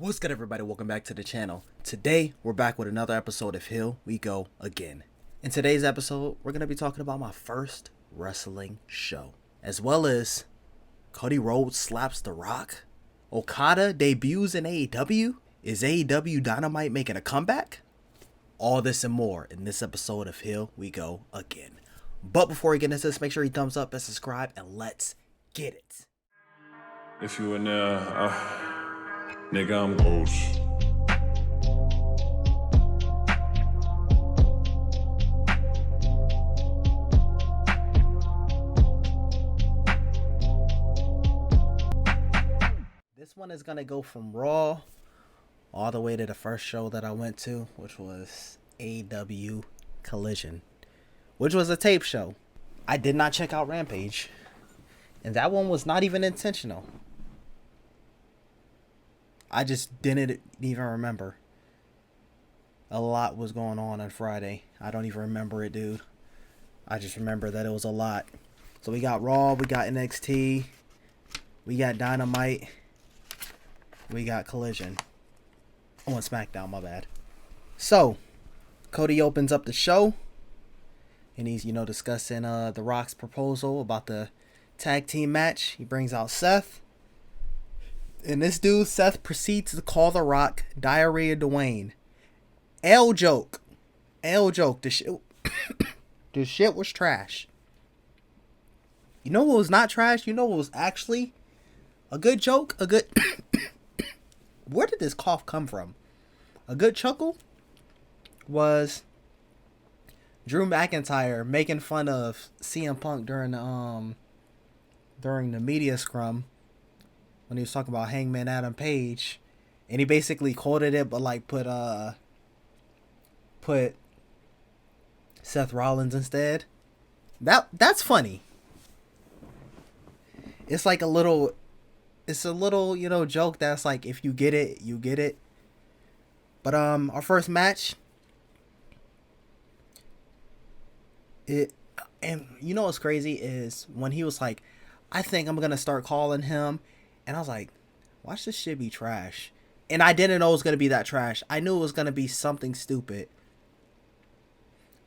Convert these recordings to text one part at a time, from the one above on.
What's good, everybody? Welcome back to the channel. Today we're back with another episode of Here We Go Again. In today's episode, we're going to be talking about my first wrestling show, as well as Cody Rhodes slaps The Rock, Okada debuts in AEW, is AEW Dynamite making a comeback? All this and more in this episode of Here We Go Again. But before we get into this, make sure you thumbs up and subscribe, and let's get it. If you in there, nigga, I'm ghost. This one is going to go from Raw all the way to the first show that I went to, which was AEW Collision, which was a tape show. I did not check out Rampage, and that one was not even intentional. I just didn't even remember. A lot was going on Friday. I don't even remember it, dude. I just remember that it was a lot. So we got Raw, we got NXT, we got Dynamite, we got Collision. Oh, and Smackdown, my bad. So, Cody opens up the show, and he's, discussing The Rock's proposal about the tag team match. He brings out Seth. And this dude, Seth, proceeds to call The Rock Diarrhea Dwayne. Aew joke. Aew joke. This shit was trash. You know what was not trash? You know what was actually a good joke? A good... Where did this cough come from? A good chuckle was Drew McIntyre making fun of CM Punk during the media scrum when he was talking about Hangman Adam Page, and he basically quoted it, but like put Seth Rollins instead. That's funny. It's like a little joke that's like, if you get it, you get it. But our first match, and what's crazy is when he was like, I think I'm gonna start calling him, and I was like, watch this shit be trash. And I didn't know it was gonna be that trash. I knew it was gonna be something stupid.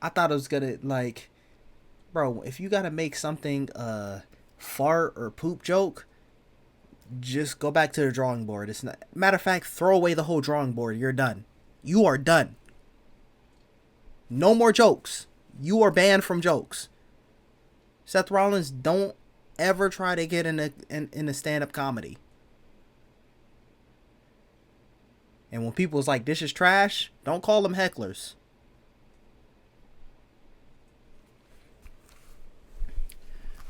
I thought it was gonna, like, bro, if you gotta make something a fart or poop joke, just go back to the drawing board. It's not, matter of fact, throw away the whole drawing board. You're done. You are done. No more jokes. You are banned from jokes. Seth Rollins, don't ever try to get in a stand-up comedy. And when people's like, this is trash, don't call them hecklers.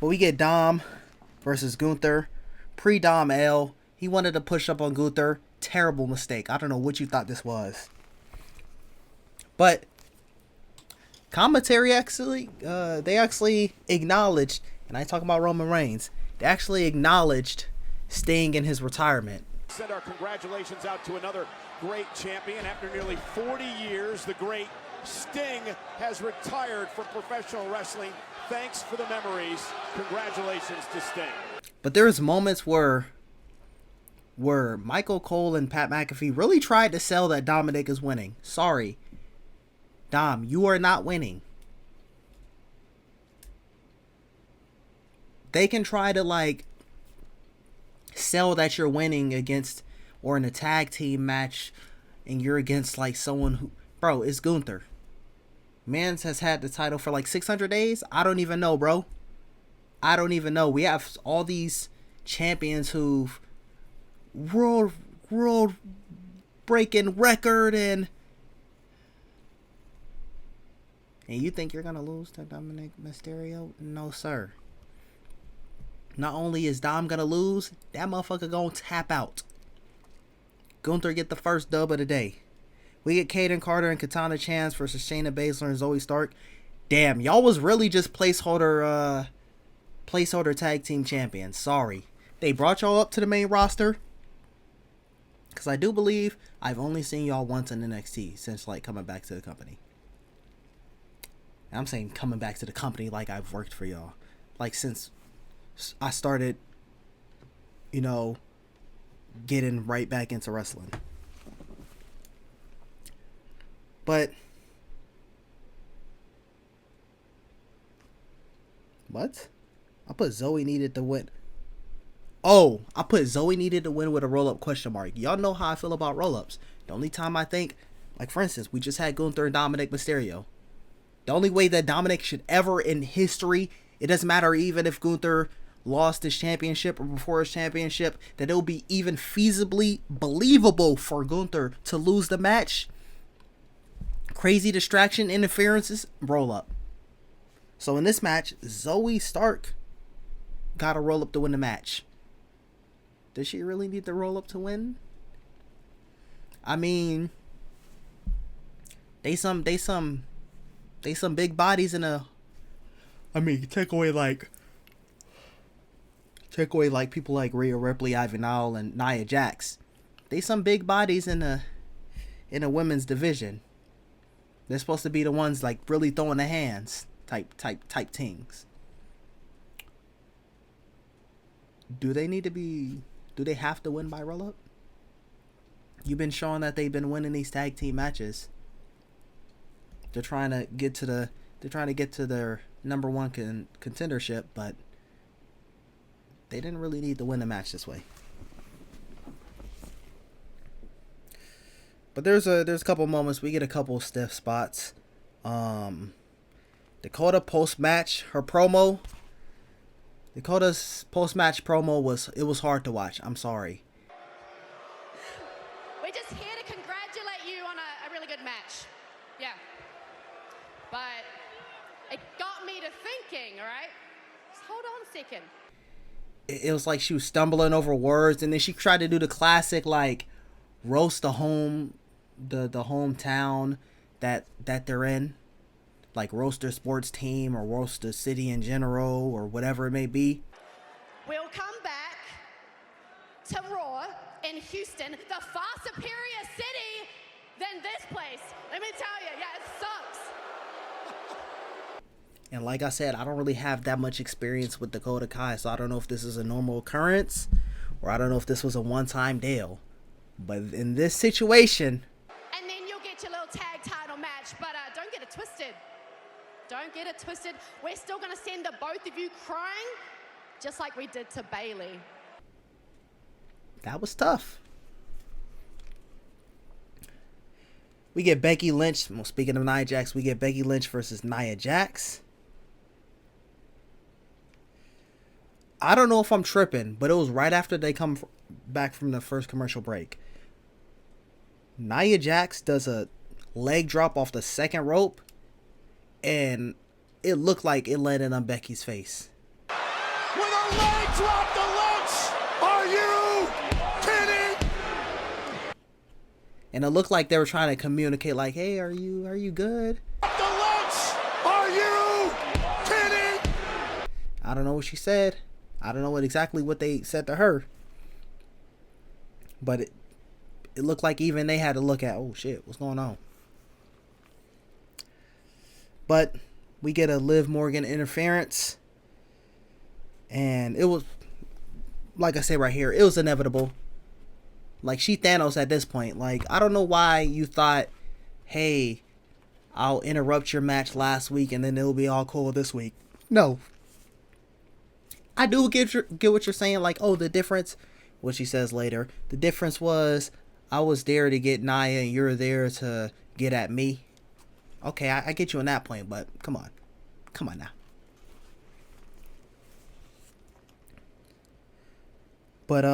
But we get Dom versus Gunther. Pre-Dom L. He wanted to push up on Gunther. Terrible mistake. I don't know what you thought this was. But commentary they actually acknowledged, and I talk about Roman Reigns, they actually acknowledged Sting in his retirement. Send our congratulations out to another great champion. After nearly 40 years, the great Sting has retired from professional wrestling. Thanks for the memories. Congratulations to Sting. But there's moments where Michael Cole and Pat McAfee really tried to sell that Dominic is winning. Sorry, Dom, you are not winning. They can try to, like, sell that you're winning against, or in a tag team match, and you're against, like, someone who, bro, it's Gunther. Mans has had the title for like 600 days. I don't even know, bro. I don't even know. We have all these champions who've world breaking record, and you think you're gonna lose to Dominic Mysterio? No, sir. Not only is Dom gonna lose, that motherfucker gonna tap out. Gunther get the first dub of the day. We get Kaden Carter and Katana Chance versus Shayna Baszler and Zoe Stark. Damn, y'all was really just placeholder tag team champions. Sorry. They brought y'all up to the main roster, because I do believe I've only seen y'all once in NXT since, like, coming back to the company. And I'm saying coming back to the company like I've worked for y'all. Like, since I started, getting right back into wrestling. But what? I put Zoe needed to win. Oh, I put Zoe needed to win with a roll-up question mark. Y'all know how I feel about roll-ups. The only time I think, like for instance, we just had Gunther and Dominic Mysterio. The only way that Dominic should ever in history, it doesn't matter even if Gunther lost his championship or before his championship, that it'll be even feasibly believable for Gunther to lose the match. Crazy distraction interferences, roll-up. So in this match, Zoe Stark got a roll-up to win the match. Does she really need the roll-up to win? I mean, they some big bodies in a. I mean, take away like people like Rhea Ripley, Ivanal, and Nia Jax. They some big bodies in a women's division. They're supposed to be the ones like really throwing the hands type things. Do they need to be? Do they have to win by roll-up? You've been showing that they've been winning these tag team matches. They're trying to get to their number one contendership, but they didn't really need to win the match this way. But there's a couple moments we get a couple stiff spots. Dakota post-match, her promo. Dakota's post-match promo was hard to watch. I'm sorry. We're just here to congratulate you on a really good match. Yeah. But it got me to thinking, all right? Just hold on a second. It was like she was stumbling over words, and then she tried to do the classic like roast the hometown that they're in. Like roast their sports team or roast the city in general or whatever it may be. We'll come back to Raw in Houston, the far superior city than this place. Let me tell you, yeah, it sucks. And like I said, I don't really have that much experience with Dakota Kai, so I don't know if this is a normal occurrence or I don't know if this was a one-time deal. But in this situation... And then you'll get your little tag title match, but don't get it twisted. Don't get it twisted. We're still going to send the both of you crying, just like we did to Bayley. That was tough. We get Becky Lynch. Well, speaking of Nia Jax, we get Becky Lynch versus Nia Jax. I don't know if I'm tripping, but it was right after they come back from the first commercial break. Nia Jax does a leg drop off the second rope, and it looked like it landed on Becky's face. With a leg drop to Lynch! Are you kidding? And it looked like they were trying to communicate like, hey, are you good? To Lynch! Are you kidding? I don't know what she said. I don't know exactly what they said to her. But it looked like even they had to look at, oh shit, what's going on? But we get a Liv Morgan interference. And it was, like I say right here, it was inevitable. Like, she Thanos at this point. Like, I don't know why you thought, hey, I'll interrupt your match last week and then it'll be all cool this week. No. I do get what you're saying. Like, oh, the difference, what she says later, the difference was I was there to get Nia and you're there to get at me. Okay, I get you on that point, but come on. Come on now. But,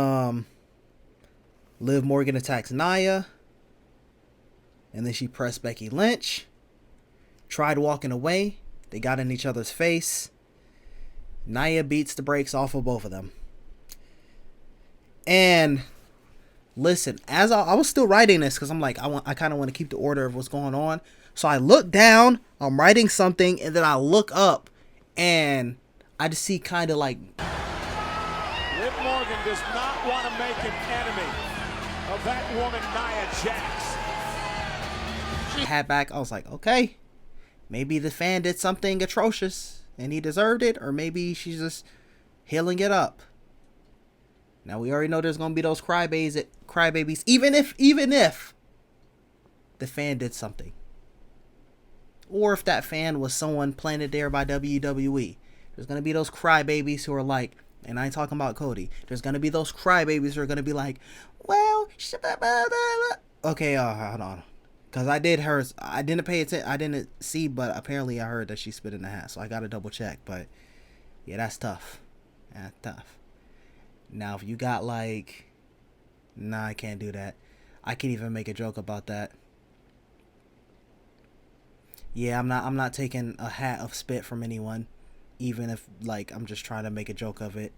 Liv Morgan attacks Nia. And then she pressed Becky Lynch. Tried walking away. They got in each other's face. Nia beats the brakes off of both of them. And listen, as I was still writing this, because I'm like, I kind of want to keep the order of what's going on. So I look down, I'm writing something, and then I look up, and I just see kind of like... Liv Morgan does not want to make an enemy of that woman, Nia Jax. Hat back, I was like, okay, maybe the fan did something atrocious, and he deserved it, or maybe she's just healing it up. Now, we already know there's going to be those crybabies, even if the fan did something. or if that fan was someone planted there by WWE. There's going to be those crybabies who are like, and I ain't talking about Cody, there's going to be those crybabies who are going to be like, well, okay, hold on. Because I didn't pay attention, I didn't see, but apparently I heard that she spit in the hat, so I got to double check. But yeah, that's tough. That's tough. Now, if you got like, nah, I can't do that. I can't even make a joke about that. Yeah, I'm not taking a hat of spit from anyone, even if like I'm just trying to make a joke of it.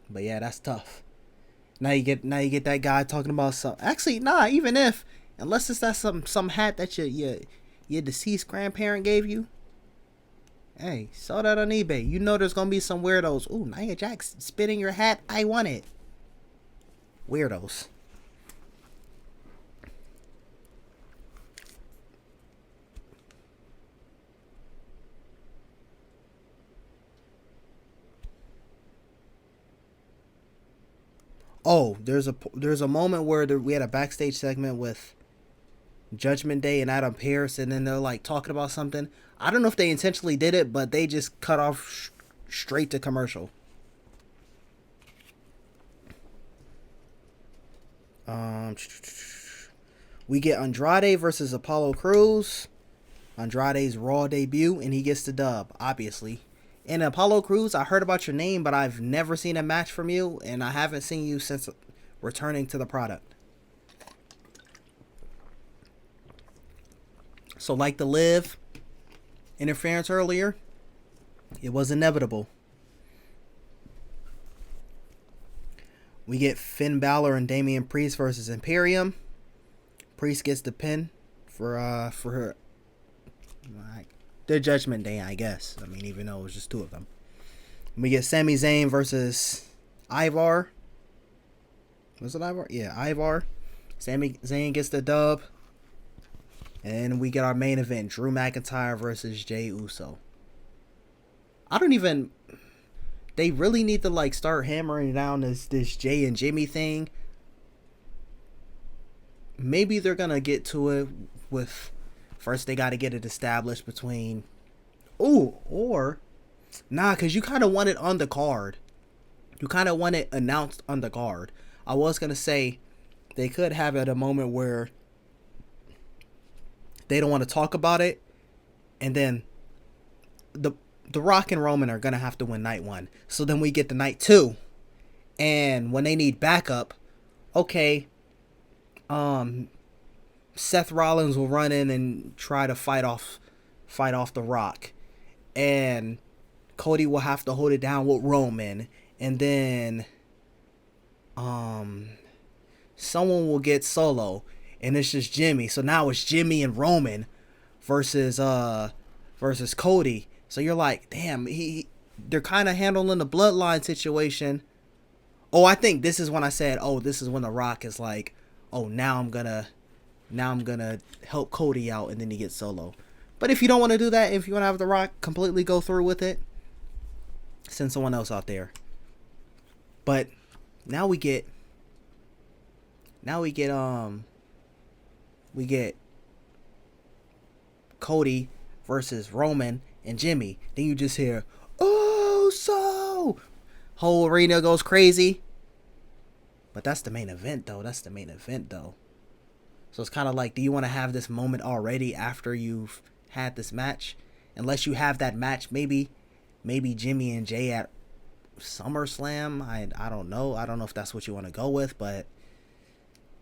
But yeah, that's tough. Now you get that guy talking about some. Actually, nah. Even if, unless it's that some hat that your deceased grandparent gave you. Hey, sell that on eBay. You know there's gonna be some weirdos. Ooh, Nia Jax spitting your hat. I want it. Weirdos. Oh, there's a moment where we had a backstage segment with Judgment Day and Adam Pearce, and then they're like talking about something. I don't know if they intentionally did it, but they just cut off straight to commercial. We get Andrade versus Apollo Crews. Andrade's Raw debut, and he gets the dub, obviously. And Apollo Crews, I heard about your name, but I've never seen a match from you, and I haven't seen you since returning to the product. So like the Liv interference earlier, it was inevitable. We get Finn Balor and Damian Priest versus Imperium. Priest gets the pin for her. Their Judgment Day, I guess. I mean, even though it was just two of them. We get Sami Zayn versus Ivar. Was it Ivar? Yeah, Ivar. Sami Zayn gets the dub. And we get our main event, Drew McIntyre versus Jey Uso. They really need to like start hammering down this Jay and Jimmy thing. Maybe they're going to get to it with... First, they got to get it established between... because you kind of want it on the card. You kind of want it announced on the card. I was going to say, they could have it at a moment where they don't want to talk about it. And then the Rock and Roman are going to have to win night 1. So then we get to night 2. And when they need backup, okay... Seth Rollins will run in and try to fight off the Rock, and Cody will have to hold it down with Roman, and then someone will get Solo, and it's just Jimmy. So now it's Jimmy and Roman versus Cody. So you're like, damn, they're kind of handling the bloodline situation. Oh, I think this is when I said, oh, this is when the Rock is like, oh, now I'm gonna help Cody out, and then he gets Solo. But if you don't want to do that, if you want to have The Rock completely go through with it, send someone else out there. But now we get Cody versus Roman and Jimmy. Then you just hear, oh, so whole arena goes crazy. But that's the main event though. So it's kind of like, do you want to have this moment already after you've had this match? Unless you have that match, maybe Jimmy and Jay at SummerSlam. I don't know. I don't know if that's what you want to go with, but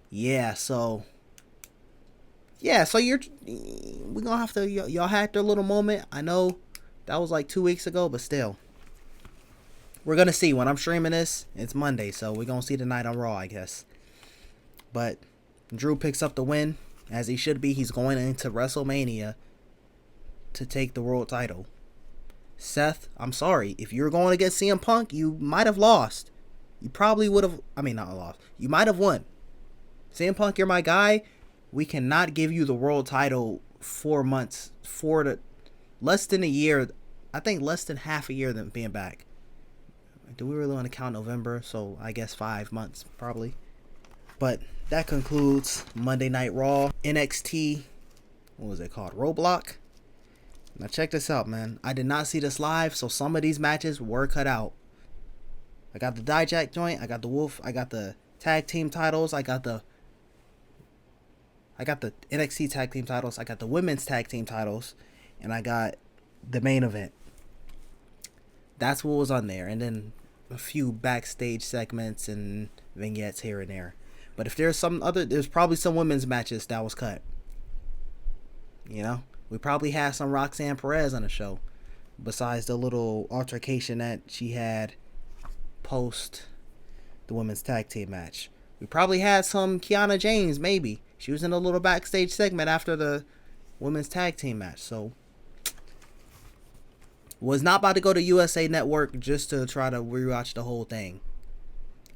yeah. So we're gonna have to. Y'all had their little moment. I know that was like 2 weeks ago, but still, we're gonna see when I'm streaming this. It's Monday, so we're gonna see tonight on Raw, I guess. But Drew picks up the win, as he should be. He's going into WrestleMania to take the world title. Seth, I'm sorry. If you're going against CM Punk, you might have lost. You probably would have... not lost. You might have won. CM Punk, you're my guy. We cannot give you the world title 4 months, less than a year. I think less than half a year than being back. Do we really want to count November? So I guess 5 months, probably. But that concludes Monday Night Raw. NXT, what was it called? Roadblock. Now check this out, man. I did not see this live, so some of these matches were cut out. I got the Dijak joint. I got the Wolf. I got the tag team titles. I got the NXT tag team titles. I got the women's tag team titles. And I got the main event. That's what was on there. And then a few backstage segments and vignettes here and there. But if there's there's probably some women's matches that was cut. You know? We probably had some Roxanne Perez on the show. Besides the little altercation that she had post the women's tag team match. We probably had some Kiana James, maybe. She was in a little backstage segment after the women's tag team match. So, was not about to go to USA Network just to try to rewatch the whole thing.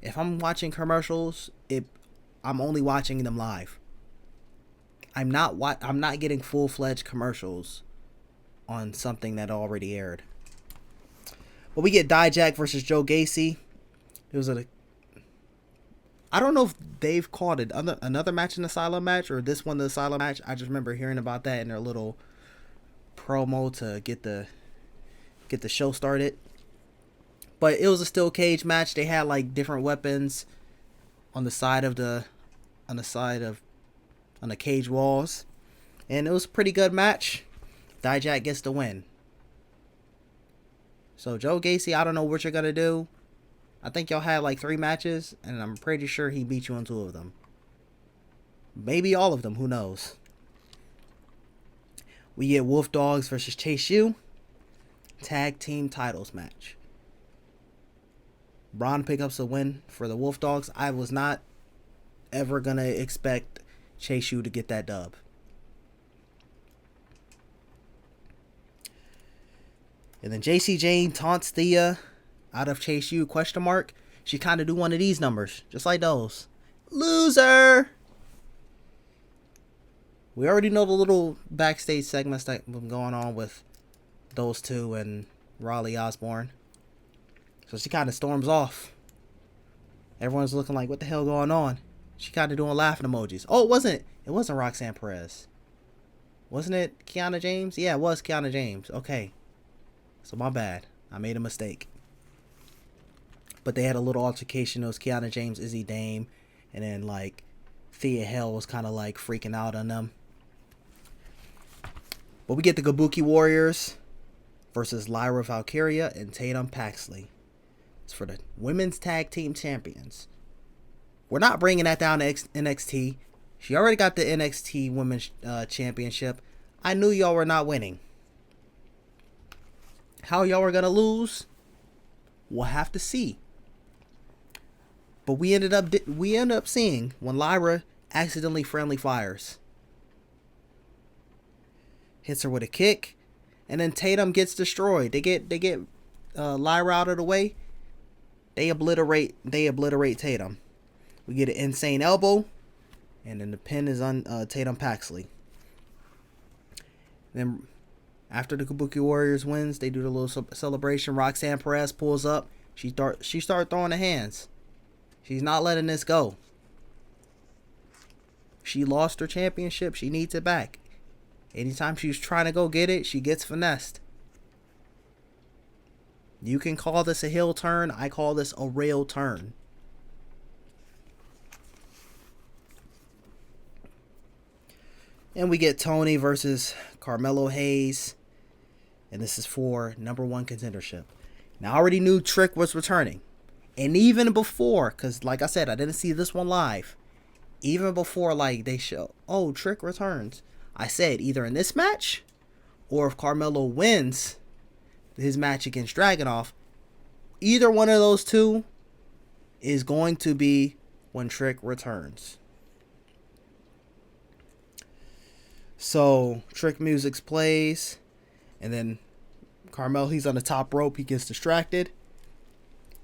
If I'm watching commercials, I'm only watching them live. I'm not getting full-fledged commercials on something that already aired. But we get Dijak versus Joe Gacy. It was I don't know if they've called it another match an Asylum match or this one the Asylum match. I just remember hearing about that in their little promo to get the show started. But it was a steel cage match. They had like different weapons on the cage walls, and it was a pretty good match. Dijak gets the win. So Joe Gacy, I don't know what you're gonna do. I think y'all had like 3 matches, and I'm pretty sure he beat you on 2 of them. Maybe all of them, who knows. We get Wolf Dogs versus Chase U. Tag team titles match. Braun picks up the win for the Wolf Dogs. I was not ever gonna expect Chase U to get that dub. And then JC Jane taunts Thea out of Chase U ? She kind of do one of these numbers, just like those. Loser! We already know the little backstage segments that been going on with those two and Raleigh Osborne. So she kind of storms off. Everyone's looking like, what the hell going on? She kind of doing laughing emojis. Oh, it wasn't Roxanne Perez. Wasn't it Kiana James? Yeah, it was Kiana James. Okay. So my bad. I made a mistake. But they had a little altercation. It was Kiana James, Izzy Dame, and then like Thea Hale was kind of like freaking out on them. But we get the Kabuki Warriors versus Lyra Valkyria and Tatum Paxley. It's for the women's tag team champions. We're not bringing that down to NXT. She already got the NXT Women's Championship. I knew y'all were not winning. How y'all were going to lose? We'll have to see. But we ended up seeing when Lyra accidentally friendly fires. Hits her with a kick. And then Tatum gets destroyed. They get Lyra out of the way. They obliterate Tatum. We get an insane elbow. And then the pin is on Tatum Paxley. Then after the Kabuki Warriors wins, they do the little celebration. Roxanne Perez pulls up. She started throwing the hands. She's not letting this go. She lost her championship. She needs it back. Anytime she's trying to go get it, she gets finessed. You can call this a heel turn. I call this a rail turn. And we get Tony versus Carmelo Hayes. And this is for #1 contendership. Now, I already knew Trick was returning. And even before, because like I said, I didn't see this one live. Even before like they show, oh, Trick returns. I said either in this match or if Carmelo wins his match against Dragunov, either one of those two is going to be when Trick returns. So Trick music plays, and then Carmelo, he's on the top rope, he gets distracted,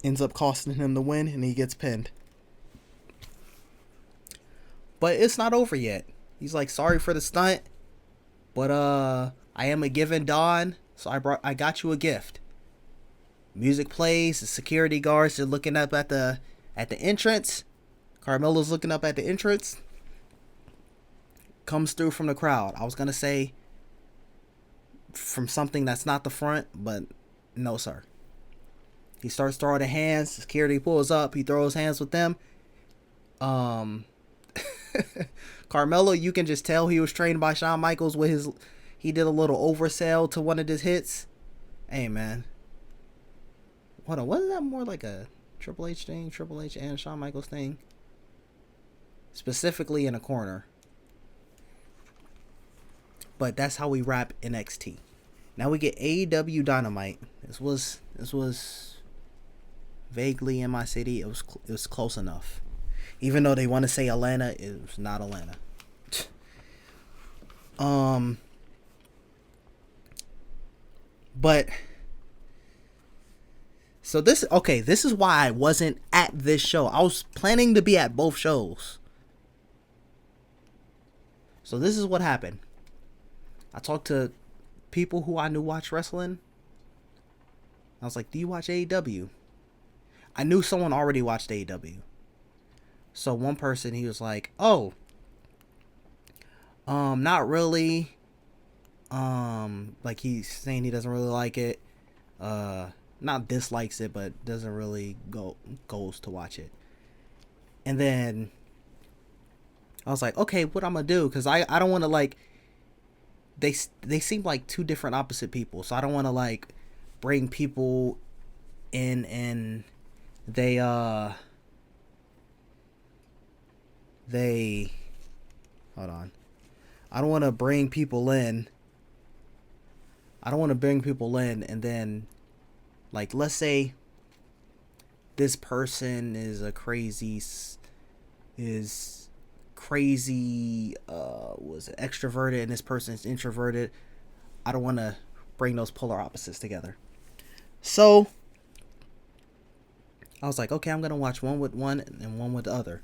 ends up costing him the win, and he gets pinned. But it's not over yet. He's like, sorry for the stunt, but I am a given Don, so I got you a gift. Music plays, the security guards are looking up at the entrance. Carmelo's looking up at the entrance. Comes through from the crowd. I was going to say from something that's not the front, but no, sir. He starts throwing the hands. Security pulls up. He throws hands with them. Carmelo, you can just tell he was trained by Shawn Michaels with his... He did a little oversell to one of his hits. Hey, man. Hold on. Wasn't that more like a Triple H thing? Triple H and Shawn Michaels thing? Specifically in a corner. But that's how we wrap NXT. Now we get AEW Dynamite. This was vaguely in my city. It was close enough. Even though they want to say Atlanta, it was not Atlanta. But so this is why I wasn't at this show. I was planning to be at both shows. So this is what happened. I talked to people who I knew watch wrestling. I was like, do you watch AEW? I knew someone already watched AEW. So one person, he was like, oh, not really. Like he's saying he doesn't really like it. Not dislikes it, but doesn't really goes to watch it. And then I was like, okay, what I'm gonna do? Because I don't want to like, they seem like two different opposite people. So I don't want to like bring people in and they hold on. I don't want to bring people in. And then like, let's say this person is crazy was extroverted and this person is introverted. I don't want to bring those polar opposites together. So I was like, okay, I'm gonna watch one with one and one with the other.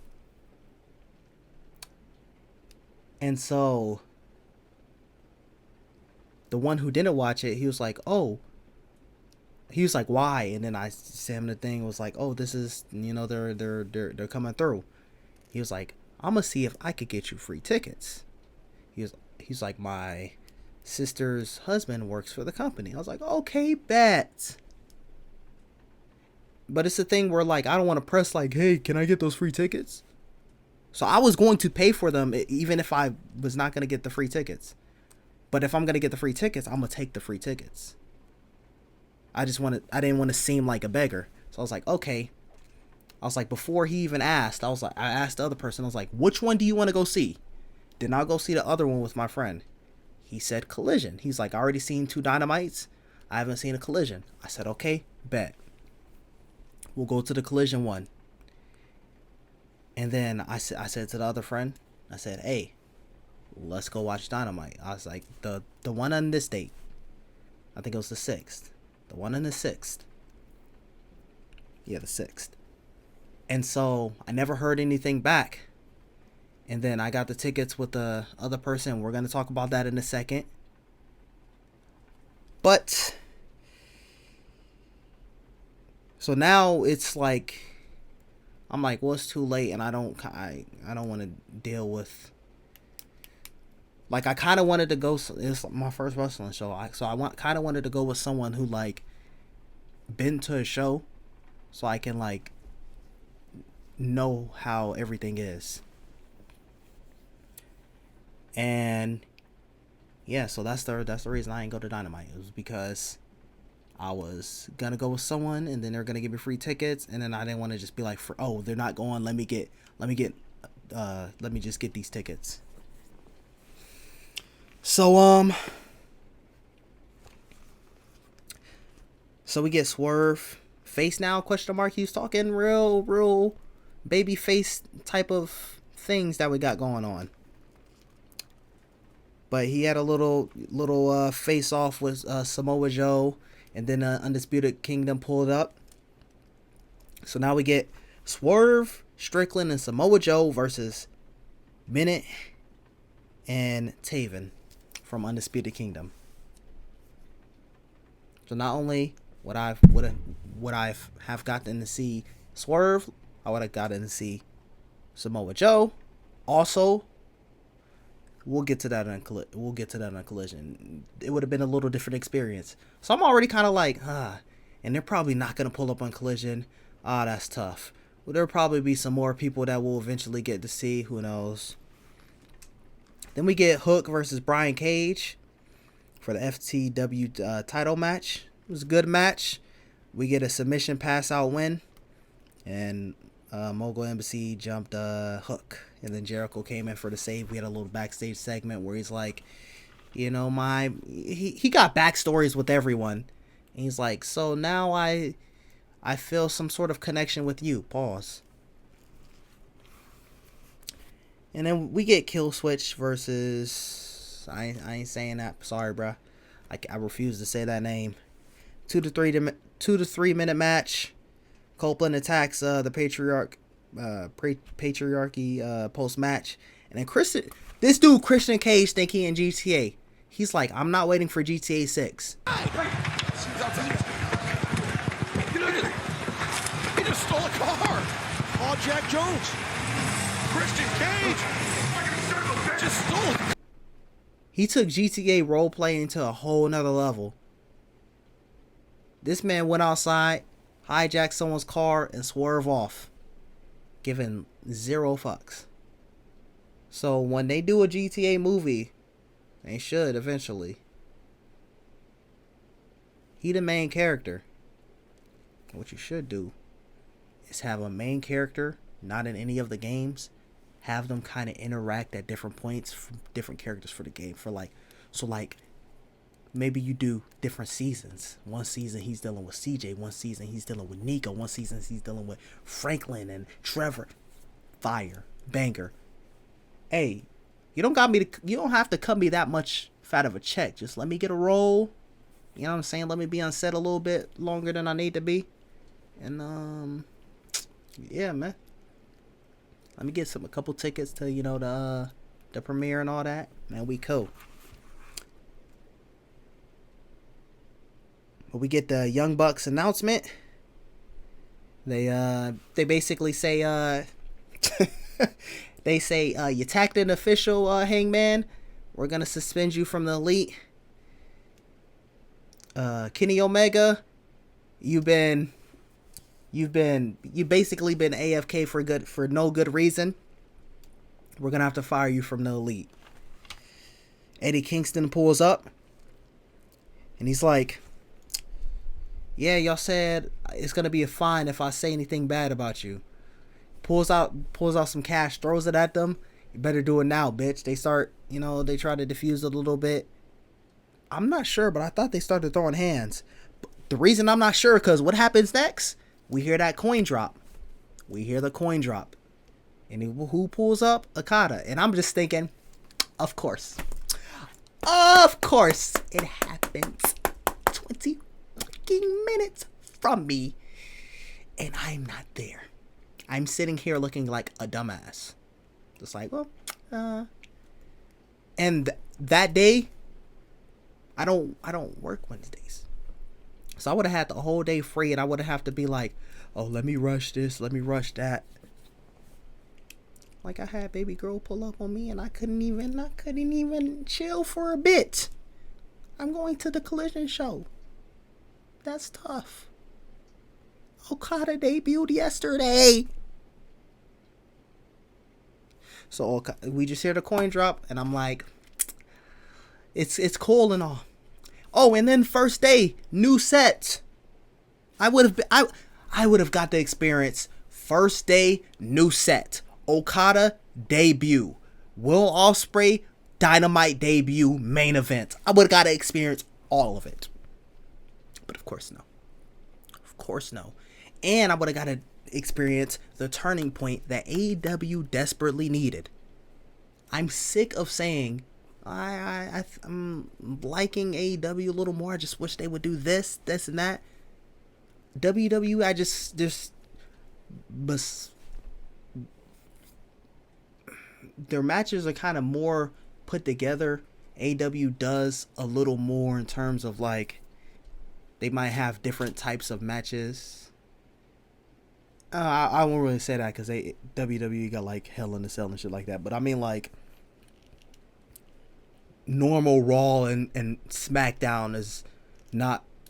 And so the one who didn't watch it, he was like, why? And then I sent him the thing, was like, oh, this is, they're coming through. He was like, I'm gonna see if I could get you free tickets. He's like, my sister's husband works for the company. I was like, okay, bet. But it's a thing where like, I don't want to press like, hey, can I get those free tickets? So I was going to pay for them even if I was not going to get the free tickets. But if I'm going to get the free tickets, I'm going to take the free tickets. I didn't want to seem like a beggar. So I was like, okay. I was like, before he even asked, I asked the other person, I was like, which one do you want to go see? Then I'll go see the other one with my friend. He said Collision. He's like, I already seen 2 Dynamites. I haven't seen a Collision. I said, okay, bet. We'll go to the Collision one. And then I said to the other friend, I said, hey, let's go watch Dynamite. I was like, the one on this date. I think it was the 6th. The one on the 6th. Yeah, the 6th. And so I never heard anything back. And then I got the tickets with the other person. We're going to talk about that in a second. But so now it's like, I'm like, well, it's too late, and I don't want to deal with. Like, I kind of wanted to go. It's my first wrestling show, so I kind of wanted to go with someone who like been to a show, so I can like know how everything is. And yeah, so that's the reason I didn't go to Dynamite. It was because I was gonna go with someone, and then they're gonna give me free tickets, and then I didn't want to just be like, oh, they're not going. Let me just get these tickets. So we get Swerve face now ? He was talking real baby face type of things that we got going on. But he had a little face off with Samoa Joe. And then Undisputed Kingdom pulled up. So now we get Swerve, Strickland, and Samoa Joe versus Bennett and Taven from Undisputed Kingdom. So not only would I have gotten to see Swerve, I would have gotten to see Samoa Joe. Also, we'll get to that on Collision. It would have been a little different experience. So I'm already kind of like, and they're probably not gonna pull up on Collision. That's tough. Well, there'll probably be some more people that we'll eventually get to see. Who knows? Then we get Hook versus Brian Cage for the FTW title match. It was a good match. We get a submission pass out win, and Mogul Embassy jumped Hook, and then Jericho came in for the save. We had a little backstage segment where he's like, he got backstories with everyone, and he's like, so now I feel some sort of connection with you. Pause. And then we get Kill Switch versus, I ain't saying that. Sorry, bruh. I refuse to say that name. 2 to 3 minute match. Copeland attacks the patriarchy post match, and then this dude Christian Cage think he in GTA. He's like, I'm not waiting for GTA 6. He just stole a car. Oh, Jack Jones. Christian Cage just stole it. He took GTA roleplay into a whole nother level. This man went outside, hijacked someone's car, and swerve off, giving 0 fucks. So when they do a GTA movie, they should eventually. He the main character. What you should do is have a main character, not in any of the games, have them kind of interact at different points from different characters for the game. Maybe you do different seasons. One season he's dealing with CJ. One season he's dealing with Nico. One season he's dealing with Franklin and Trevor. Fire. Banger. Hey, you don't have to cut me that much fat of a check. Just let me get a role. You know what I'm saying? Let me be on set a little bit longer than I need to be. And yeah, man. Let me get a couple tickets to, the premiere and all that. Man, we cool. But we get the Young Bucks announcement. They basically say they say you tacked an official, Hangman. We're gonna suspend you from the Elite. Kenny Omega, you've basically been AFK for no good reason. We're gonna have to fire you from the Elite. Eddie Kingston pulls up, and he's like, yeah, y'all said it's gonna be a fine if I say anything bad about you. Pulls out some cash, throws it at them. You better do it now, bitch. They start, they try to defuse it a little bit. I'm not sure, but I thought they started throwing hands. But the reason I'm not sure, because what happens next? We hear that coin drop. We hear the coin drop. And who pulls up? Okada. And I'm just thinking, of course. Of course it happens. 20 fucking minutes from me. And I'm not there. I'm sitting here looking like a dumbass. Just like, and that day, I don't work Wednesdays. So I would have had the whole day free, and I would have to be like, oh, let me rush this, let me rush that. Like I had baby girl pull up on me, and I couldn't even chill for a bit. I'm going to the Collision show. That's tough. Okada debuted yesterday. So we just hear the coin drop, and I'm like, it's cool and all. Oh, and then first day, new set. I would have got the experience. First day, new set. Okada debut. Will Ospreay Dynamite debut main event. I would have got to experience all of it. But of course no. Of course no. And I would have got to experience the turning point that AEW desperately needed. I'm sick of saying I'm liking AEW a little more. I just wish they would do this, and that. WWE, their matches are kind of more put together. AEW does a little more in terms of like, they might have different types of matches. I won't really say that because WWE got like Hell in the Cell and shit like that. But I mean like normal Raw and SmackDown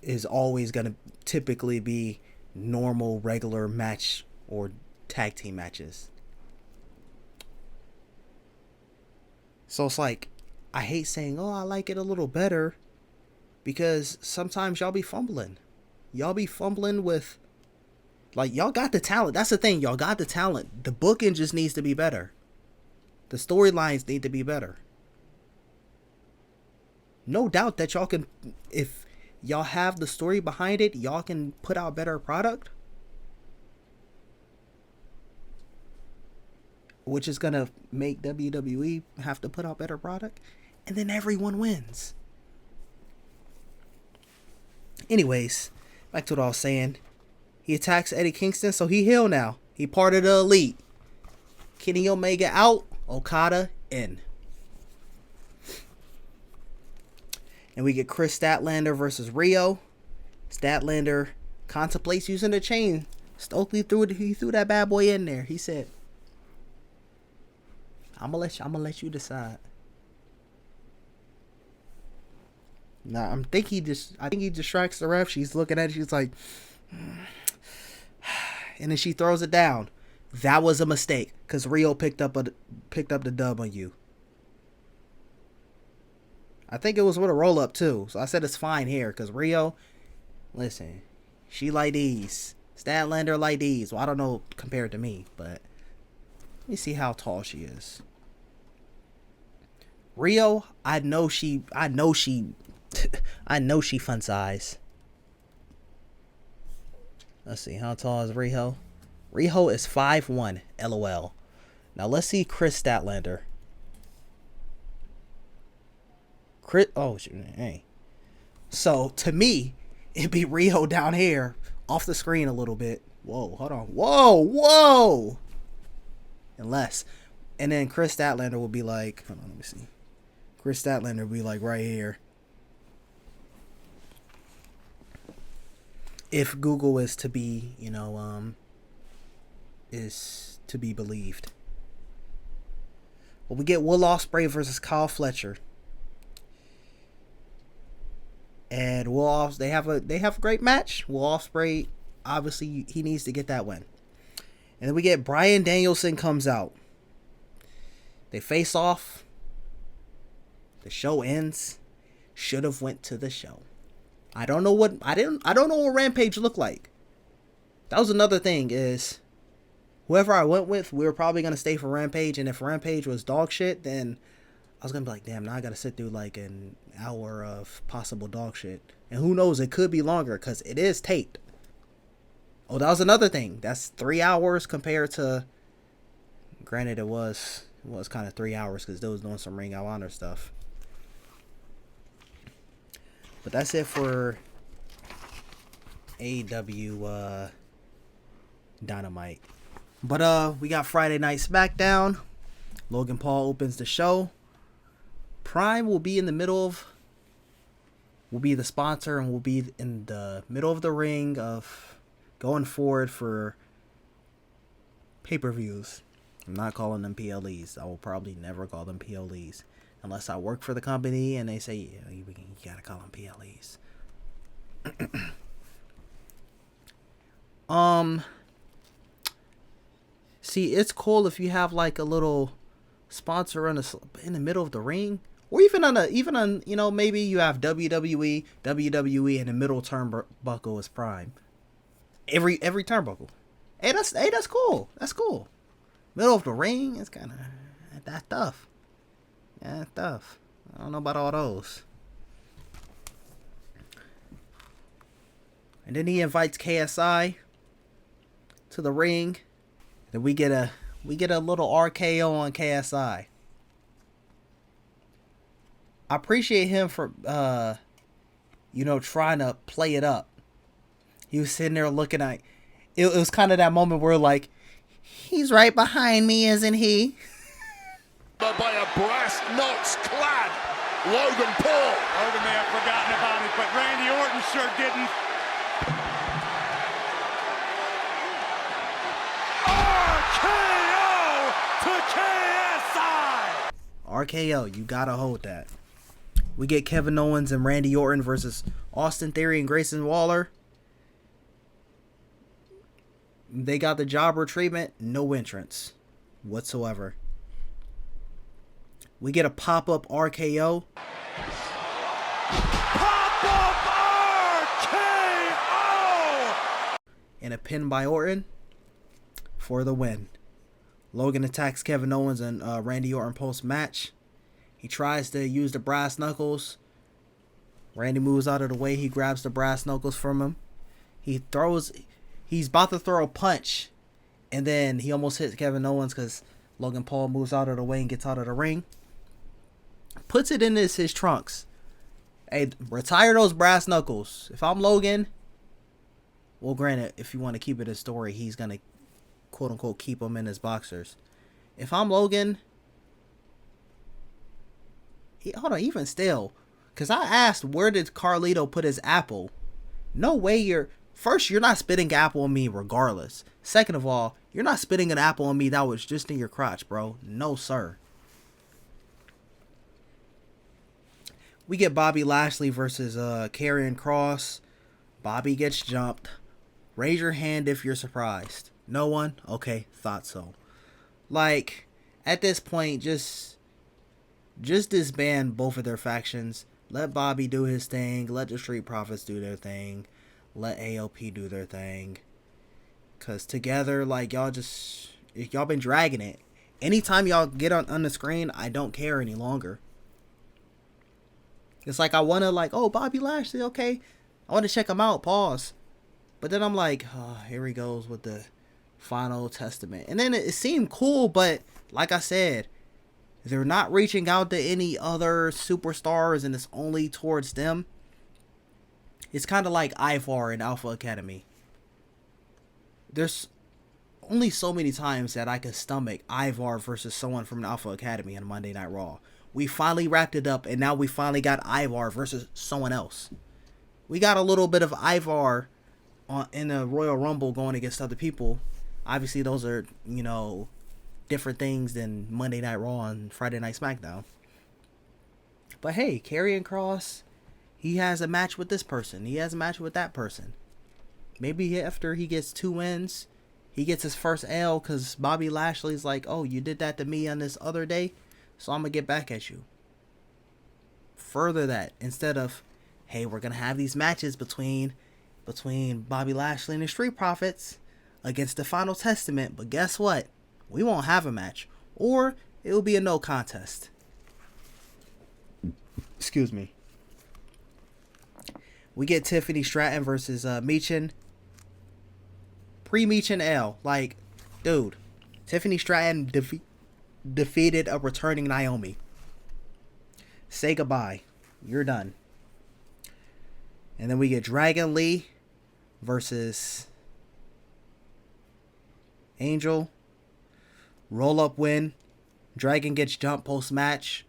is always gonna typically be normal regular match or tag team matches. So it's like I hate saying, oh, I like it a little better, because sometimes y'all be fumbling. Y'all be fumbling with, like, y'all got the talent. That's the thing. Y'all got the talent. The booking just needs to be better. The storylines need to be better. No doubt that y'all can, if y'all have the story behind it, y'all can put out better product. Which is going to make WWE have to put out better product. And then everyone wins. Anyways, back to what I was saying. He attacks Eddie Kingston, so he heel now. He part of the Elite. Kenny Omega out, Okada in. And we get Chris Statlander versus Rio. Statlander contemplates using the chain. Stokely threw that bad boy in there. He said, I'm gonna let you decide. Nah, I think he distracts the ref. She's looking at it. She's like, and then she throws it down. That was a mistake because Rio picked up the dub on you. I think it was with a roll up too. So I said it's fine here because Rio, listen, she like these. Statlander like these. Well, I don't know compared to me, but let me see how tall she is. Rio, I know she fun size. Let's see, how tall is Rio? Rio is 5'1", LOL. Now let's see Chris Statlander. Hey. So to me, it'd be Rio down here, off the screen a little bit. Whoa, hold on. Whoa. And then Chris Statlander will be like, hold on, let me see. Chris Statlander will be like right here. If Google is to be, is to be believed. Well, we get Will Ospreay versus Kyle Fletcher. And they have a great match. Will Ospreay, obviously, he needs to get that win. And then we get Bryan Danielson comes out. They face off. The show ends. Should have went to the show. I don't know what Rampage looked like. That was another thing is whoever I went with, we were probably gonna stay for Rampage, and if Rampage was dog shit, then I was gonna be like, damn, now I gotta sit through like an hour of possible dog shit. And who knows, it could be longer because it is taped. Oh, that was another thing. That's 3 hours compared to, granted it was kind of 3 hours because they was doing some Ring of Honor stuff. But that's it for AEW Dynamite. But we got Friday Night Smackdown. Logan Paul opens the show. Prime will be the sponsor and will be in the middle of the ring of going forward for pay-per-views. I'm not calling them PLEs. I will probably never call them PLEs. Unless I work for the company and they say, yeah, you gotta call them PLEs. See, it's cool if you have like a little sponsor in the middle of the ring, or even on maybe you have WWE, and the middle turnbuckle is Prime. Every turnbuckle. Hey, that's cool. That's cool. Middle of the ring is kind of that's tough. Yeah, tough. I don't know about all those. And then he invites KSI to the ring. Then we get a little RKO on KSI. I appreciate him for trying to play it up. He was sitting there looking at it was kind of that moment where like, he's right behind me, isn't he? By a brass knucks clad Logan Paul. Logan may have forgotten about it, but Randy Orton sure didn't. RKO, you gotta hold that. We get Kevin Owens and Randy Orton versus Austin Theory and Grayson Waller. They got the jobber treatment, no entrance whatsoever. We get a pop-up RKO. Pop-up RKO! And a pin by Orton for the win. Logan attacks Kevin Owens and Randy Orton post-match. He tries to use the brass knuckles. Randy moves out of the way. He grabs the brass knuckles from him. He's about to throw a punch. And then he almost hits Kevin Owens because Logan Paul moves out of the way and gets out of the ring. Puts it in his trunks. Hey, retire those brass knuckles. If I'm Logan, well, granted, if you want to keep it a story, he's going to quote-unquote keep them in his boxers. If I'm Logan, hold on, even still, because I asked where did Carlito put his apple. No way you're not spitting apple on me regardless. Second of all, you're not spitting an apple on me that was just in your crotch, bro. No, sir. We get Bobby Lashley versus Karrion Kross. Bobby gets jumped. Raise your hand if you're surprised. No one? Okay, thought so. Like, at this point, just disband both of their factions. Let Bobby do his thing. Let the Street Profits do their thing. Let AOP do their thing. Because together, like, y'all been dragging it. Anytime y'all get on the screen, I don't care any longer. It's like I want to, like, oh, Bobby Lashley, okay. I want to check him out, pause. But then I'm like, oh, here he goes with the Final Testament. And then it seemed cool, but like I said, they're not reaching out to any other superstars and it's only towards them. It's kind of like Ivar in Alpha Academy. There's only so many times that I can stomach Ivar versus someone from Alpha Academy on Monday Night Raw. We finally wrapped it up and now we finally got Ivar versus someone else. We got a little bit of Ivar in the Royal Rumble going against other people. Obviously those are, different things than Monday Night Raw and Friday Night Smackdown. But hey, Karrion Kross, he has a match with this person. He has a match with that person. Maybe after he gets 2 wins, he gets his first L because Bobby Lashley's like, oh, you did that to me on this other day, so I'm going to get back at you. Further that, instead of, hey, we're going to have these matches between Bobby Lashley and the Street Profits against the Final Testament, but guess what? We won't have a match, or it will be a no contest. Excuse me. We get Tiffany Stratton versus Michin. Pre-Michin L. Like, dude, Tiffany Stratton defeated a returning Naomi. Say goodbye. You're done. And then we get Dragon Lee versus Angel. Roll-up win. Dragon gets jumped post-match.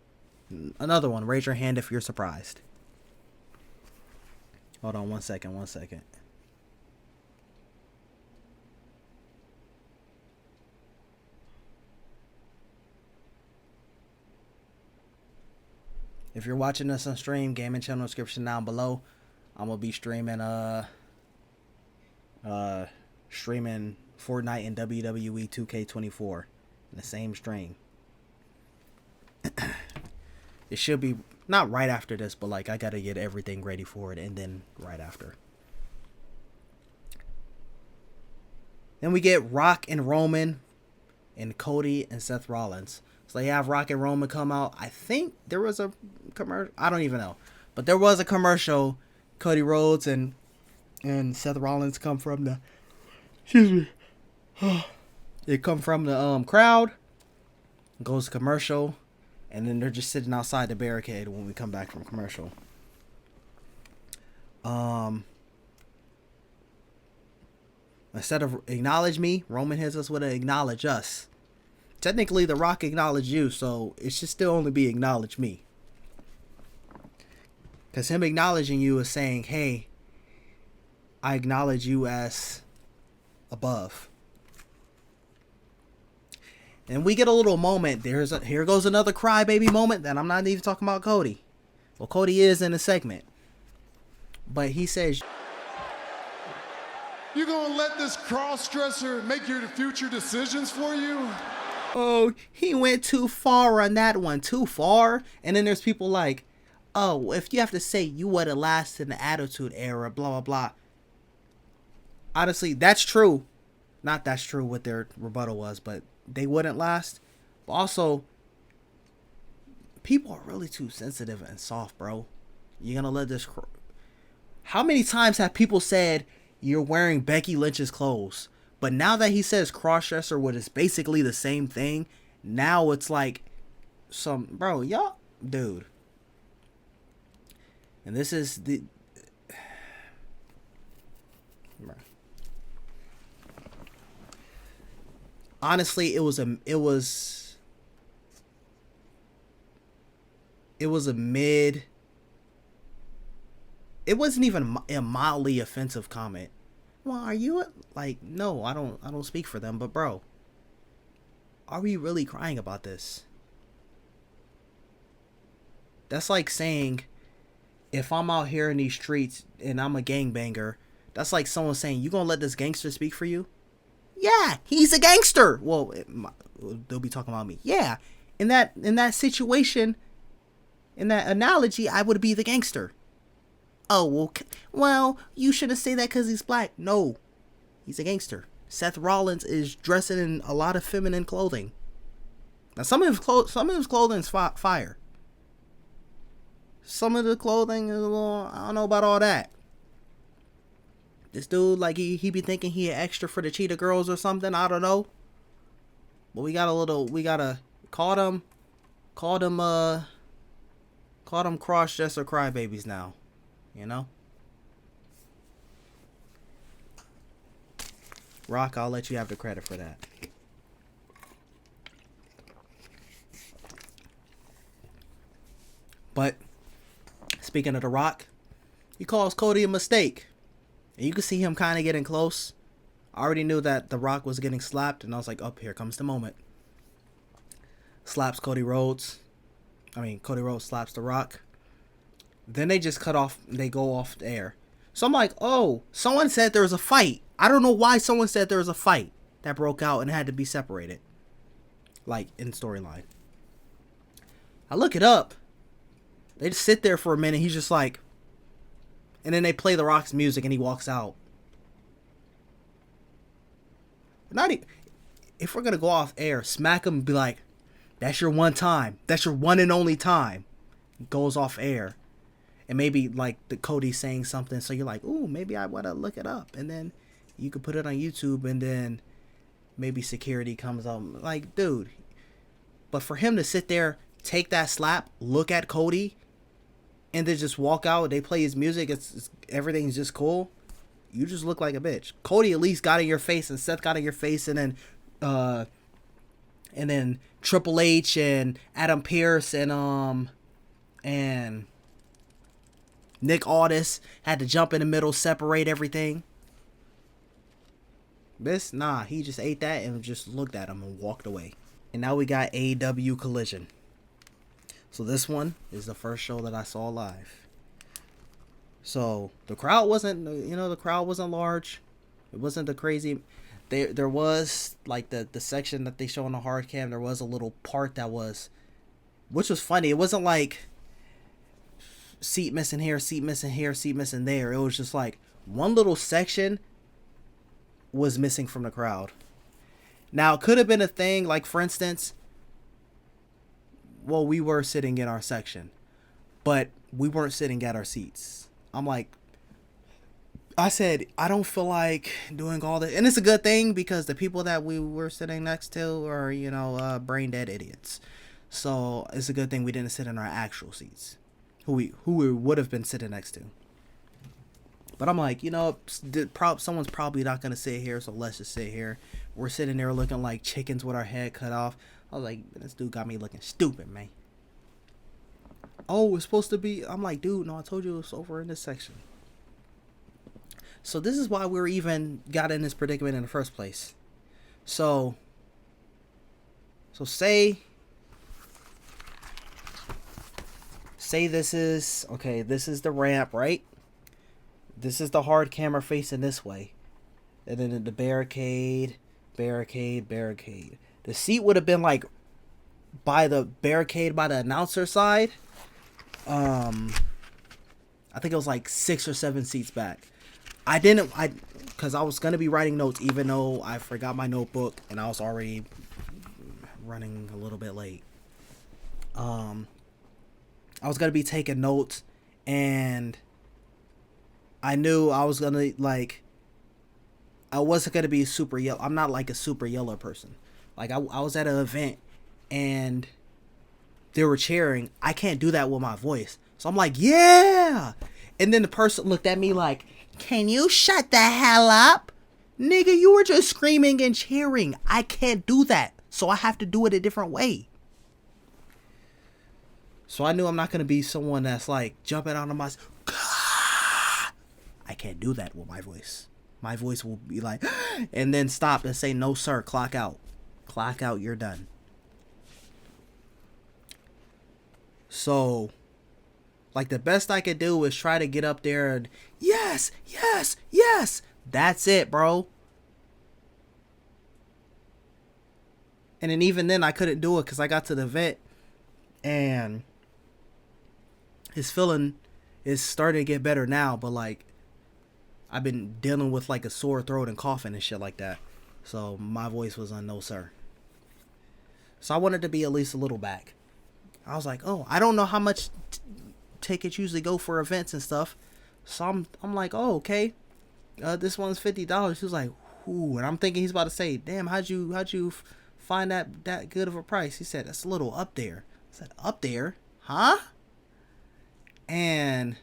Another one. Raise your hand if you're surprised. Hold on one second. If you're watching this on stream, gaming channel description down below. I'm gonna be streaming streaming Fortnite and WWE 2K24 in the same stream. It should be not right after this, but like I gotta get everything ready for it and then right after. Then we get Rock and Roman and Cody and Seth Rollins. So they have Rock and Roman come out. I think there was a commercial. I don't even know. But there was a commercial. Cody Rhodes and Seth Rollins come from the... Excuse me. They come from the crowd. Goes to commercial. And then they're just sitting outside the barricade when we come back from commercial. Instead of acknowledge me, Roman hits us with an acknowledge us. Technically, The Rock acknowledged you, so it should still only be acknowledge me. Because him acknowledging you is saying, hey, I acknowledge you as above. And we get a little moment. Here goes another crybaby moment that I'm not even talking about Cody. Well, Cody is in the segment. But he says, You gonna let this cross-dresser make your future decisions for you? oh, he went too far on that one. Too far? And then there's people like, oh, if you have to say you would have lasted in the Attitude Era, blah, blah, blah. Honestly, that's true. Not that's true what their rebuttal was, but they wouldn't last. But also, people are really too sensitive and soft, bro. You're gonna let this... How many times have people said you're wearing Becky Lynch's clothes? But now that he says crossdresser, what is basically the same thing, now it's like some... Bro, y'all... Dude. And this is the... Honestly, it was a mid... It wasn't even a mildly offensive comment. Well, are you like, no, I don't speak for them, but bro, are we really crying about this? That's like saying, if I'm out here in these streets and I'm a gangbanger, that's like someone saying, you gonna let this gangster speak for you? Yeah, he's a gangster. Well, they'll be talking about me. Yeah, in that situation, in that analogy, I would be the gangster. Oh, well, you shouldn't say that because he's black. No, he's a gangster. Seth Rollins is dressing in a lot of feminine clothing. Now, some of his clothing is fire. Some of the clothing is a little, I don't know about all that. This dude, like, he be thinking he an extra for the Cheetah Girls or something. I don't know. But we gotta call them cross-dresser crybabies now. You know? Rock, I'll let you have the credit for that. But, speaking of The Rock, he calls Cody a mistake. And you can see him kind of getting close. I already knew that The Rock was getting slapped, and I was like, oh, here comes the moment. Slaps Cody Rhodes. Cody Rhodes slaps The Rock. Then they just they go off the air. So I'm like, oh, someone said there was a fight. I don't know why someone said there was a fight that broke out and had to be separated. Like, in storyline. I look it up. They just sit there for a minute. He's just like... And then they play The Rock's music and he walks out. If we're going to go off air, smack him and be like, that's your one time. That's your one and only time. Goes off air. And maybe like the Cody saying something, so you're like, ooh, maybe I want to look it up, and then you could put it on YouTube, and then maybe security comes up, like, dude. But for him to sit there, take that slap, look at Cody, and then just walk out, they play his music, everything's just cool. You just look like a bitch. Cody at least got in your face, and Seth got in your face, and then Triple H and Adam Pearce and Nick Aldis had to jump in the middle, separate everything. Nah, he just ate that and just looked at him and walked away. And now we got AEW Collision. So this one is the first show that I saw live. So the crowd wasn't large. It wasn't the crazy. There was like the section that they show on the hard cam. There was a little part which was funny. It wasn't like seat missing here, seat missing here, seat missing there. It was just like one little section was missing from the crowd. Now, it could have been a thing, like, for instance, well, we were sitting in our section, but we weren't sitting at our seats. I said, I don't feel like doing all this. And it's a good thing because the people that we were sitting next to are, brain dead idiots. So it's a good thing we didn't sit in our actual seats. Who we would have been sitting next to. But I'm like, someone's probably not going to sit here, so let's just sit here. We're sitting there looking like chickens with our head cut off. I was like, this dude got me looking stupid, man. Oh, it's supposed to be... I'm like, dude, no, I told you it was over in this section. So this is why we're even got in this predicament in the first place. So So say this is, okay, this is the ramp, right? This is the hard camera facing this way. And then the barricade. The seat would have been like by the barricade by the announcer side. I think it was like 6 or 7 seats back. Because I was going to be writing notes even though I forgot my notebook and I was already running a little bit late. I was going to be taking notes, and I knew I was going to, like, I wasn't going to be super yell. I'm not like a super yeller person. Like, I was at an event, and they were cheering. I can't do that with my voice. So I'm like, yeah! And then the person looked at me like, can you shut the hell up? Nigga, you were just screaming and cheering. I can't do that. So I have to do it a different way. So I knew I'm not going to be someone that's like jumping out of my... I can't do that with my voice. My voice will be like... and then stop and say, no, sir, clock out. Clock out, you're done. So, like, the best I could do is try to get up there and... Yes! That's it, bro. And then even then, I couldn't do it because I got to the vet and his feeling is starting to get better now. But, like, I've been dealing with, like, a sore throat and coughing and shit like that. So my voice was on no, sir. So I wanted to be at least a little back. I was like, oh, I don't know how much tickets usually go for events and stuff. So I'm like, oh, okay. This one's $50. He was like, ooh. And I'm thinking he's about to say, damn, how'd you find that good of a price? He said, that's a little up there. I said, up there? Huh? And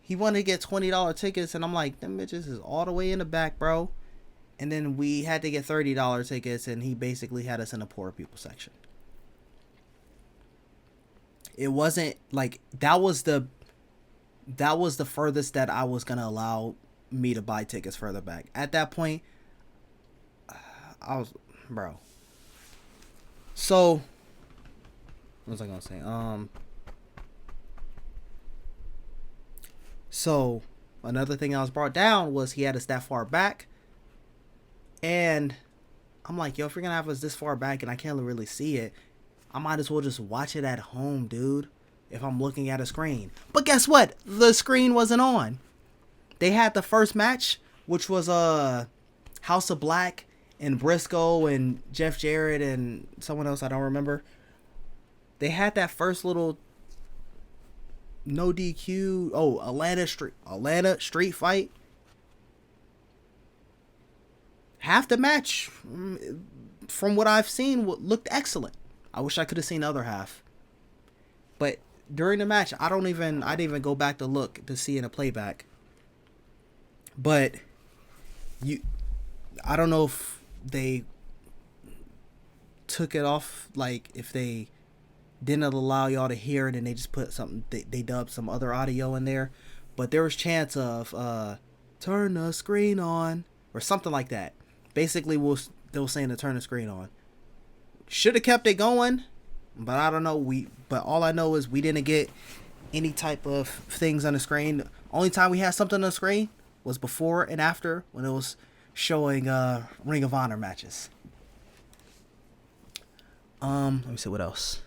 he wanted to get $20 tickets. And I'm like, them bitches is all the way in the back, bro. And then we had to get $30 tickets. And he basically had us in the poor people section. It wasn't like, that was the furthest that I was going to allow me to buy tickets further back. At that point, I was, bro. So, what was I going to say? So, another thing I was brought down was he had us that far back. And I'm like, yo, if you're going to have us this far back and I can't really see it, I might as well just watch it at home, dude. If I'm looking at a screen. But guess what? The screen wasn't on. They had the first match, which was House of Black and Briscoe and Jeff Jarrett and someone else I don't remember. They had that first little no DQ. Oh, Atlanta street fight. Half the match, from what I've seen, looked excellent. I wish I could have seen the other half. But during the match, I didn't even go back to look to see in a playback. But I don't know if they took it off, like if they didn't allow y'all to hear it and they just put something, they dubbed some other audio in there. But there was chance of turn the screen on or something like that. Basically, they were saying to turn the screen on. Should have kept it going, but I don't know. But all I know is we didn't get any type of things on the screen. The only time we had something on the screen was before and after when it was showing Ring of Honor matches. Let me see what else.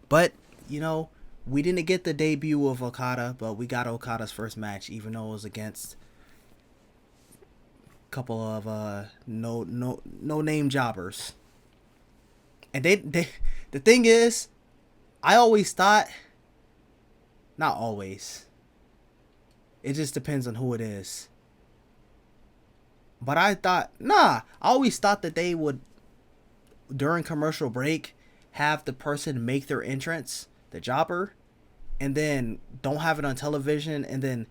But you know, we didn't get the debut of Okada, but we got Okada's first match, even though it was against couple of no name jobbers. And they the thing is, I always thought, not always, it just depends on who it is, but I always thought that they would, during commercial break, have the person make their entrance, the jobber, and then don't have it on television, and then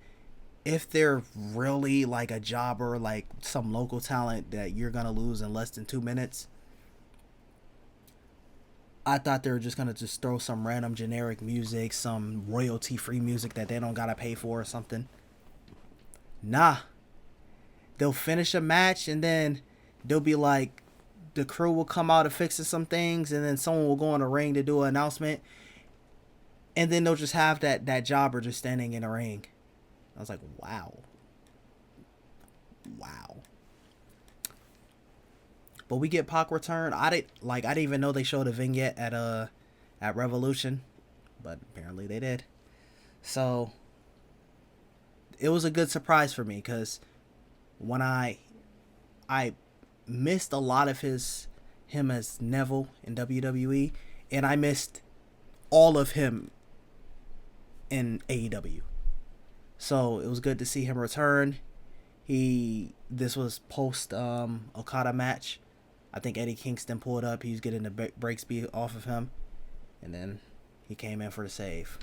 if they're really like a jobber, like some local talent that you're going to lose in less than 2 minutes, I thought they were just going to just throw some random generic music, some royalty-free music that they don't got to pay for or something. Nah. They'll finish a match and then they'll be like, the crew will come out and fixing some things, and then someone will go in the ring to do an announcement, and then they'll just have that jobber just standing in the ring. I was like, wow. But we get Pac return. I didn't even know they showed a vignette at Revolution, but apparently they did. So it was a good surprise for me, because when I missed a lot of him as Neville in WWE, and I missed all of him in AEW. So it was good to see him return. This was post Okada match. I think Eddie Kingston pulled up. He was getting the break speed off of him, and then he came in for the save.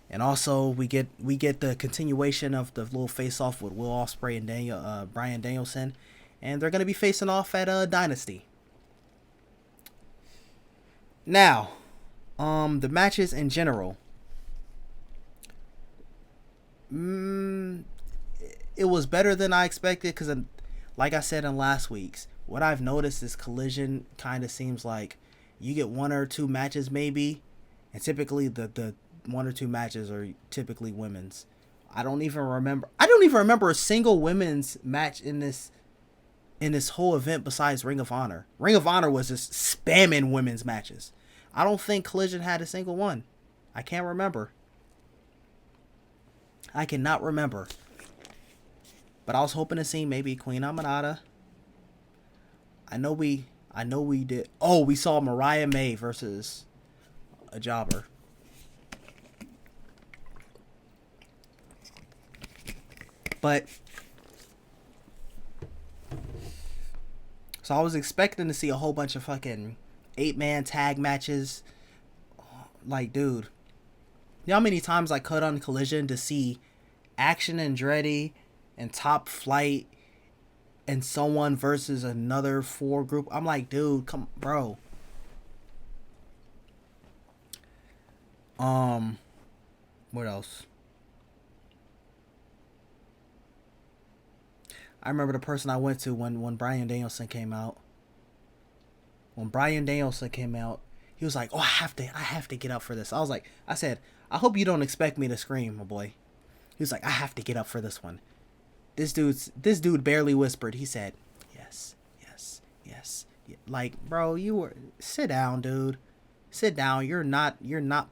And also we get the continuation of the little face off with Will Ospreay and Bryan Danielson, and they're gonna be facing off at Dynasty. Now, the matches in general. It was better than I expected, because, like I said in last week's, what I've noticed is Collision kind of seems like you get one or two matches maybe, and typically the one or two matches are typically women's. I don't even remember a single women's match in this whole event besides Ring of Honor. Ring of Honor was just spamming women's matches. I don't think Collision had a single one. I can't remember. I cannot remember. But I was hoping to see maybe Queen Aminata. I know we did. Oh, we saw Mariah May versus a jobber. But so I was expecting to see a whole bunch of fucking 8-man tag matches. Like, dude, you know how many times I cut on Collision to see Action Andretti and Top Flight and someone versus another 4 group? I'm like, dude, come, bro. What else? I remember the person I went to when Bryan Danielson came out. When Bryan Danielson came out, he was like, "Oh, I have to get up for this." I said, "I hope you don't expect me to scream, my boy." He was like, "I have to get up for this one." This dude barely whispered. He said, "Yes, yes, yes." Like, bro, sit down, dude. Sit down. You're not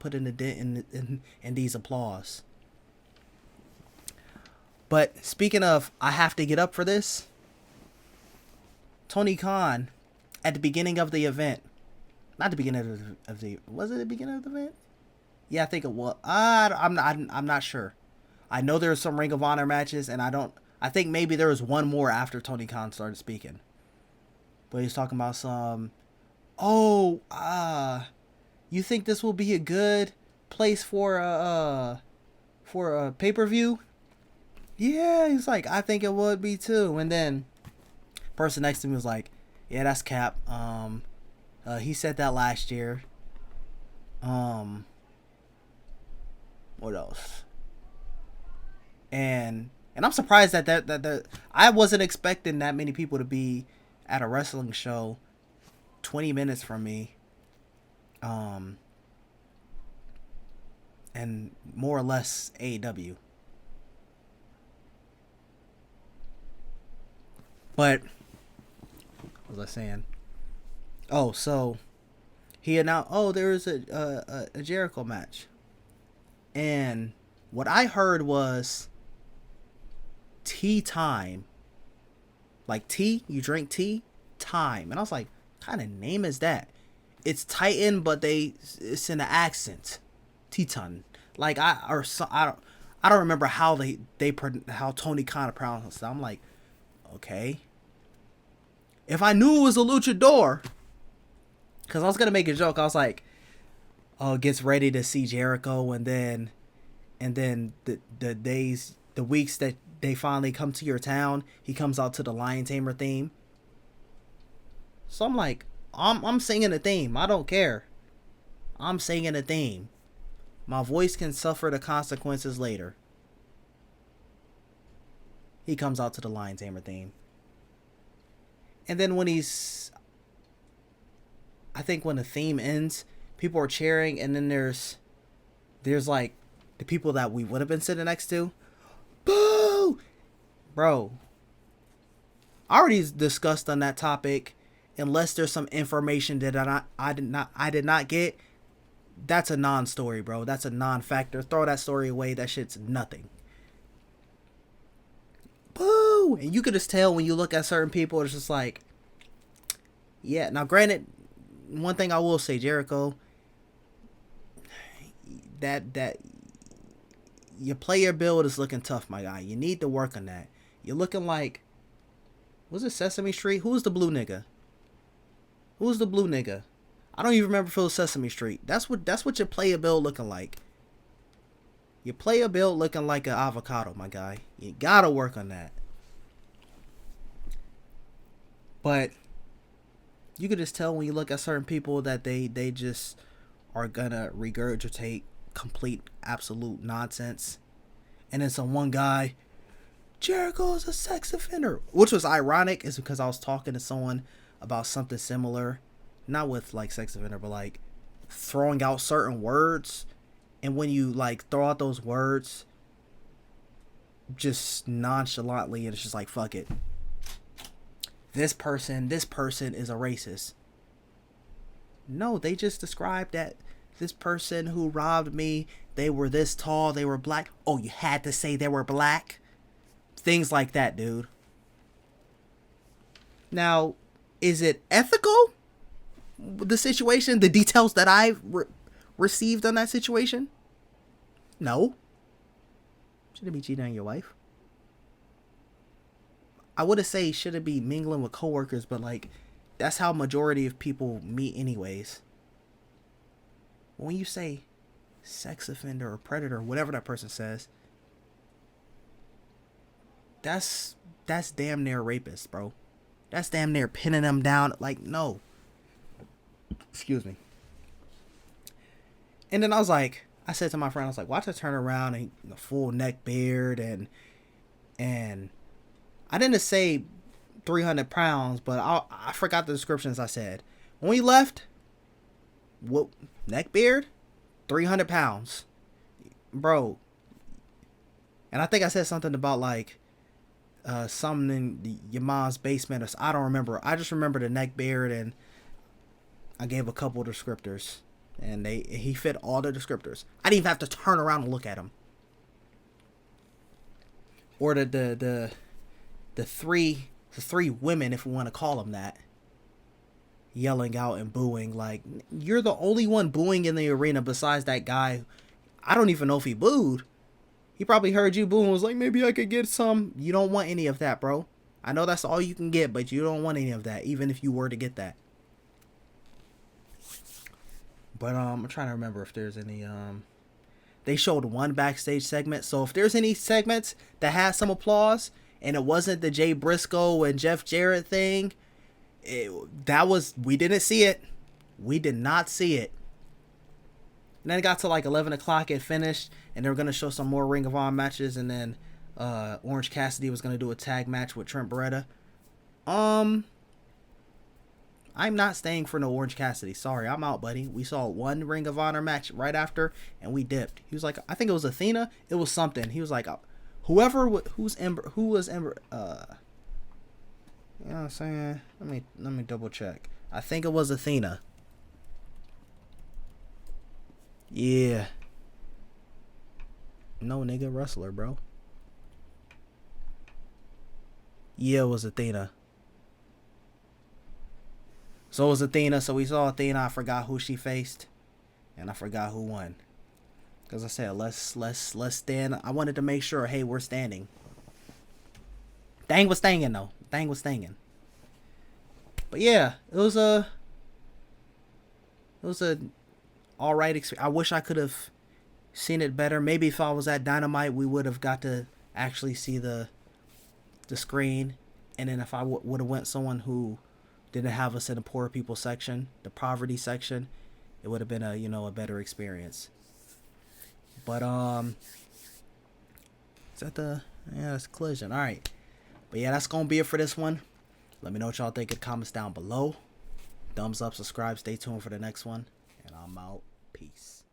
putting a dent in these applause. But speaking of, I have to get up for this. Tony Khan, at the beginning of the event, not the beginning of the was it the beginning of the event? Yeah, I think it was. I'm not sure. I know there are some Ring of Honor matches, and I think maybe there was one more after Tony Khan started speaking. But he's talking about some. You think this will be a good place for a pay-per-view? Yeah, he's like, I think it would be too. And then person next to me was like, yeah, that's Cap. He said that last year. What else? And I'm surprised that I wasn't expecting that many people to be at a wrestling show 20 minutes from me. And more or less AEW. But what was I saying? Oh, so he announced, there is a Jericho match. And what I heard was tea time. Like tea, you drink tea, time. And I was like, what kind of name is that? It's Titan, but it's in an accent. Teton. Like I don't remember how how Tony Khan pronounced it. I'm like, okay. If I knew it was a luchador, because I was gonna make a joke. I was like, gets ready to see Jericho, and then the weeks that they finally come to your town, he comes out to the Lion Tamer theme. So I'm like, I'm singing a theme. I don't care. I'm singing a theme. My voice can suffer the consequences later. He comes out to the Lion Tamer theme. And then when I think when the theme ends, people are cheering, and then there's like the people that we would have been sitting next to. Boo! Bro, I already discussed on that topic. Unless there's some information that I did not get, that's a non-story, bro. That's a non-factor. Throw that story away. That shit's nothing. Boo! And you could just tell when you look at certain people, it's just like, yeah. Now, granted, one thing I will say, Jericho, that your player build is looking tough, my guy. You need to work on that. You're looking like, was it Sesame Street? Who's the blue nigga? Who's the blue nigga? I don't even remember if it was Sesame Street. That's what your player build looking like. Your player build looking like an avocado, my guy. You gotta work on that. But you could just tell when you look at certain people that they just are gonna regurgitate complete absolute nonsense. And then some one guy, Jericho's a sex offender, which was ironic, is because I was talking to someone about something similar, not with like sex offender, but like throwing out certain words, and when you like throw out those words just nonchalantly, and it's just like, fuck it, this person is a racist. No, they just described that this person who robbed me, they were this tall, they were black. Oh, you had to say they were black? Things like that, dude. Now, is it ethical? The situation, the details that I've received on that situation? No. Shouldn't be cheating on your wife. I wouldn't say shouldn't be mingling with coworkers, but like, that's how majority of people meet anyways. When you say sex offender or predator, whatever that person says, that's damn near rapist, bro. That's damn near pinning them down. Like, no. Excuse me. And then I said to my friend, I was like, watch her turn around and full neck beard and I didn't say 300 pounds, but I forgot the descriptions I said. When we left, what, neck beard, 300 pounds, bro. And I think I said something about like something in your mom's basement, or I don't remember. I just remember the neck beard, and I gave a couple of descriptors, and he fit all the descriptors. I didn't even have to turn around and look at him. Or the three women, if we want to call them that, yelling out and booing. Like, you're the only one booing in the arena besides that guy. I don't even know if he booed. He probably heard you boo and was like, maybe I could get some. You don't want any of that, bro. I know that's all you can get, but you don't want any of that, even if you were to get that. But I'm trying to remember if there's any they showed one backstage segment, so if there's any segments that had some applause and it wasn't the Jay Briscoe and Jeff Jarrett thing, we didn't see it. We did not see it. And then it got to like 11 o'clock, it finished, and they were going to show some more Ring of Honor matches, and then Orange Cassidy was going to do a tag match with Trent Beretta. I'm not staying for no Orange Cassidy. Sorry, I'm out, buddy. We saw one Ring of Honor match right after, and we dipped. He was like, I think it was Athena. It was something. He was like, who was Ember, you know what I'm saying? Let me double check. I think it was Athena. Yeah. No, nigga, wrestler, bro. Yeah, it was Athena. So it was Athena. So we saw Athena. I forgot who she faced, and I forgot who won. Because I said, let's stand. I wanted to make sure, hey, we're standing. Thing was staying though. Thing was staying. But yeah, it was a all right experience. I wish I could have seen it better. Maybe if I was at Dynamite, we would have got to actually see the screen. And then if I would have went someone who didn't have us in the poor people section, the poverty section, it would have been a better experience. But is that that's Collision. All right. But yeah, that's gonna be it for this one. Let me know what y'all think in the comments down below. Thumbs up, subscribe, stay tuned for the next one. And I'm out. Peace.